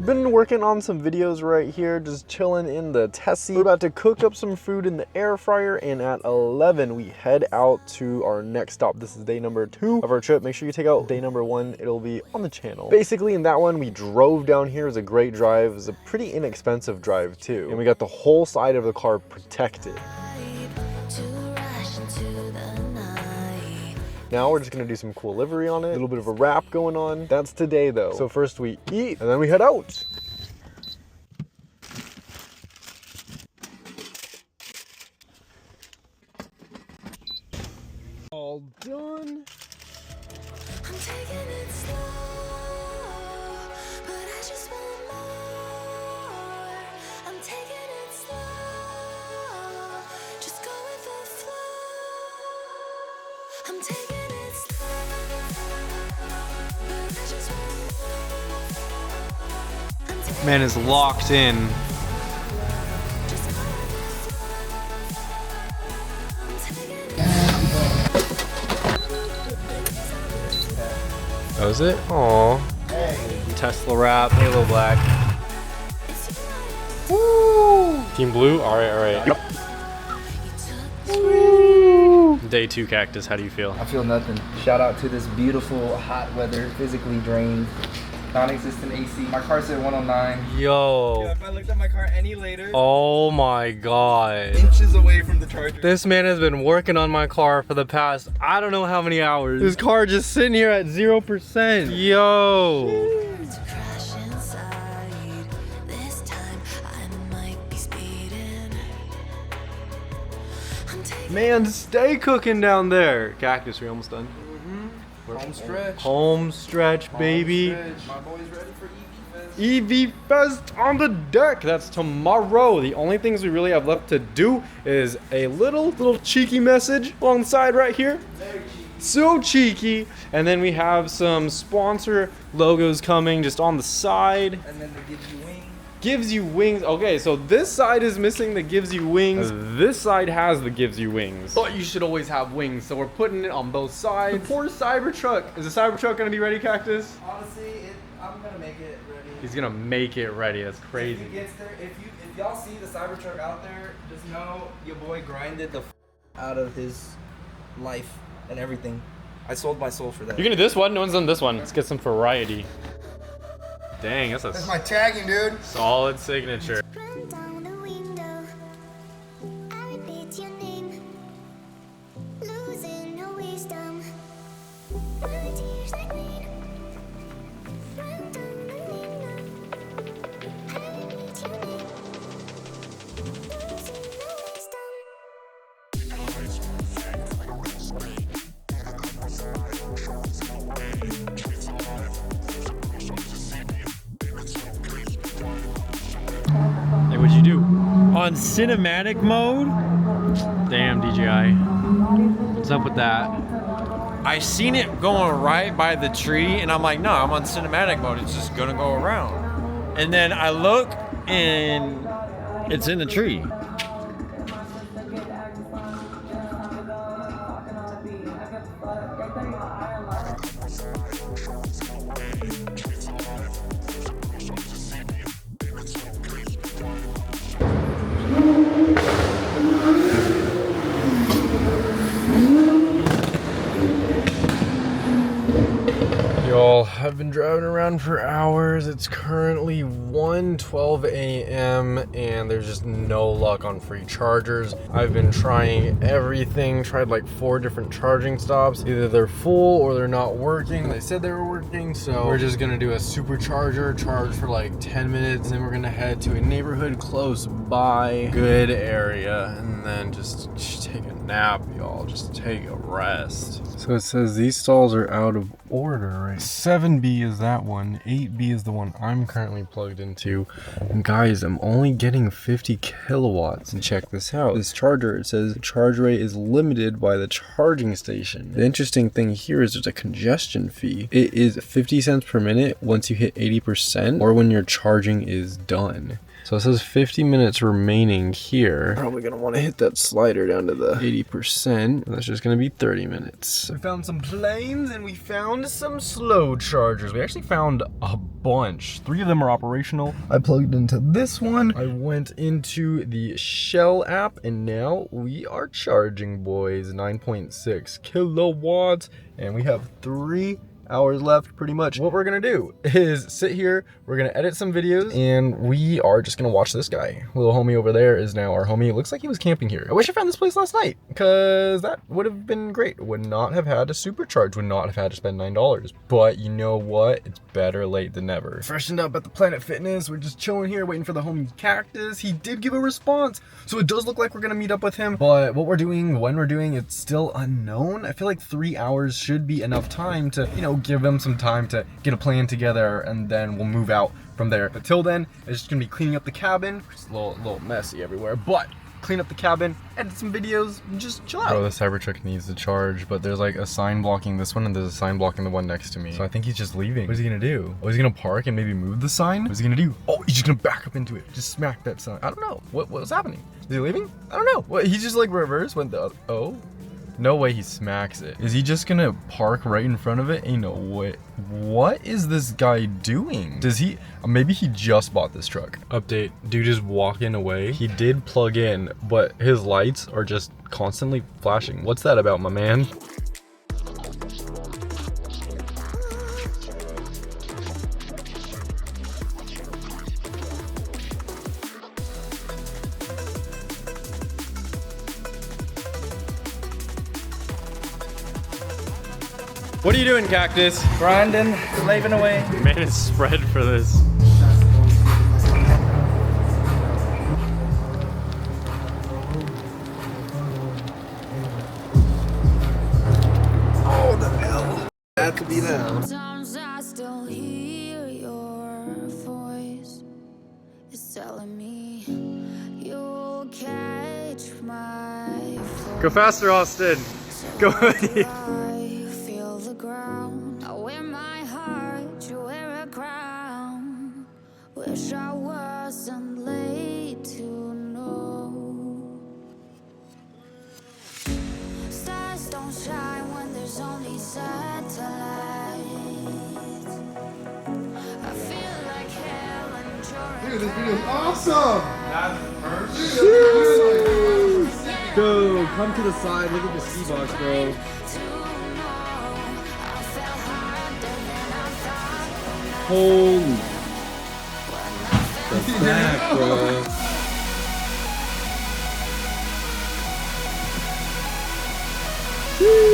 Been working on some videos right here, just chilling in the Tessie. We're about to cook up some food in the air fryer, and at 11 we head out to our next stop. This is day number 2 of our trip. Make sure you take out day number 1. It'll be on the channel. Basically, in that one, we drove down here. It was a great drive. It was a pretty inexpensive drive too, and we got the whole side of the car protected. Now we're just gonna do some cool livery on it, a little bit of a wrap going on. That's today though. So first we eat and then we head out. All done. I'm taking it slow, but I just want more. I'm taking it slow, just go with the flow. I'm taking it slow, but I just want more. Man is locked in. That was it? Aww. Tesla wrap, Halo Black. Woo! Team Blue? Alright. Yep. Woo! Day 2 Cactus, how do you feel? I feel nothing. Shout out to this beautiful, hot weather, physically drained, non-existent AC. My car said 109. Yo. Yeah, if I looked at my car any later. Oh my god. Inches away from the charger. This man has been working on my car for the past, I don't know how many hours. This car just sitting here at 0%. Yo. Man, stay cooking down there. Cactus, we're almost done. Home stretch. Home stretch, baby. Stretch. My boy's ready for EV Fest. EV Fest on the deck. That's tomorrow. The only things we really have left to do is a little cheeky message along the side right here. Very cheap. So cheeky. And then we have some sponsor logos coming just on the side. And then they give you wings. Gives you wings. Okay, so this side is missing the gives you wings. This side has the gives you wings. But you should always have wings, so we're putting it on both sides. The poor Cybertruck. Is the Cybertruck gonna be ready, Cactus? Honestly, I'm gonna make it ready. He's gonna make it ready. That's crazy. If it gets there, if y'all see the Cybertruck out there, just know your boy grinded the out of his life and everything. I sold my soul for that. You're gonna do this one? No one's done this one. Let's get some variety. Dang, that's my tagging, dude. Solid signature. Run down the window, I repeat your name, losing no wisdom, my tears like rain. Run down the window, I repeat your name, losing no wisdom. Hey, what'd you do? On cinematic mode? Damn, DJI. What's up with that? I seen it going right by the tree, and I'm like, no, I'm on cinematic mode. It's just gonna go around. And then I look, and it's in the tree. Y'all, I've been driving around for hours. It's currently 1:12 a.m. and there's just no luck on free chargers. I've been trying everything, tried like 4 different charging stops. Either they're full or they're not working. They said they were working, so we're just gonna do a supercharger, charge for like 10 minutes, and then we're gonna head to a neighborhood close by, good area, and then just take a nap, y'all. Just take a rest. So it says these stalls are out of order, right? 7B is that one, 8B is the one I'm currently plugged into. And guys, I'm only getting 50 kilowatts. And check this out. This charger, it says the charge rate is limited by the charging station. The interesting thing here is there's a congestion fee. It is 50 cents per minute once you hit 80% or when your charging is done. So it says 50 minutes remaining here. Probably gonna want to hit that slider down to the 80%. That's just gonna be 30 minutes. We found some planes and we found some slow chargers. We actually found a bunch. 3 of them are operational. I plugged into this one. I went into the Shell app and now we are charging, boys. 9.6 kilowatts and we have 3 hours left pretty much. What we're gonna do is sit here, we're gonna edit some videos, and we are just gonna watch this guy. Little homie over there is now our homie. It looks like he was camping here. I wish I found this place last night, because that would have been great. Would not have had to supercharge, would not have had to spend $9. But you know what? It's better late than never. Freshened up at the Planet Fitness. We're just chilling here, waiting for the homie Cactus. He did give a response, so it does look like we're gonna meet up with him. But what we're doing, when we're doing, it's still unknown. I feel like 3 hours should be enough time to, you know, give them some time to get a plan together, and then we'll move out from there. But till then, it's just gonna be cleaning up the cabin. It's a little messy everywhere, but clean up the cabin, edit some videos, and just chill out. Bro, the Cybertruck needs to charge, but there's like a sign blocking this one, and there's a sign blocking the one next to me. So I think he's just leaving. What is he gonna do? Oh, he's gonna park and maybe move the sign? What is he gonna do? Oh, he's just gonna back up into it. Just smack that sign. I don't know. What's happening? Is he leaving? I don't know. What, he just like reverse went the other. Oh. No way he smacks it. Is he just gonna park right in front of it? Ain't no way. What is this guy doing? Does he, maybe he just bought this truck. Update, dude is walking away. He did plug in, but his lights are just constantly flashing. What's that about, my man? What are you doing, Cactus? Grinding, slaving away. Man is spread for this. Oh, the hell. Had to be them. Sometimes I still hear your voice. It's telling me you'll catch my voice. Go faster, Austin. Go. I feel the ground. I wear my heart, you wear a crown. Wish I wasn't late to know. Stars don't shine when there's only satellites. I feel like hell and you're Dude, this video is awesome! Go, come to the side, look at the ski box, bro. Holy. That's back, bro. Woo.